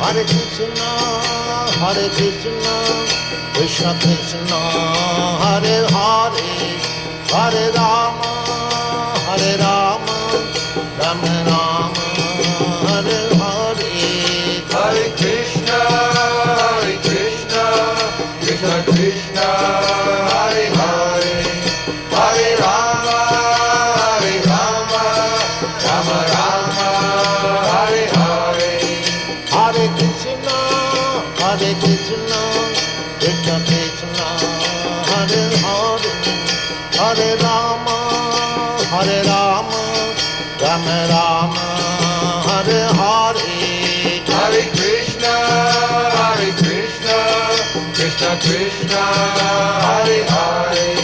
Hare Krishna, Krishna Krishna, Hare Hare, Hare Rama, Rama Rama, Hare Hare. Hare Krishna, Krishna Krishna, Hare Hare, Hare Rama, Rama Rama, Hare Hare. Hare Krishna, Krishna Krishna, Hare Hare, Hare Rama, Rama Rama, Hare Hare. Hare Krishna, Krishna Krishna, Hare Hare.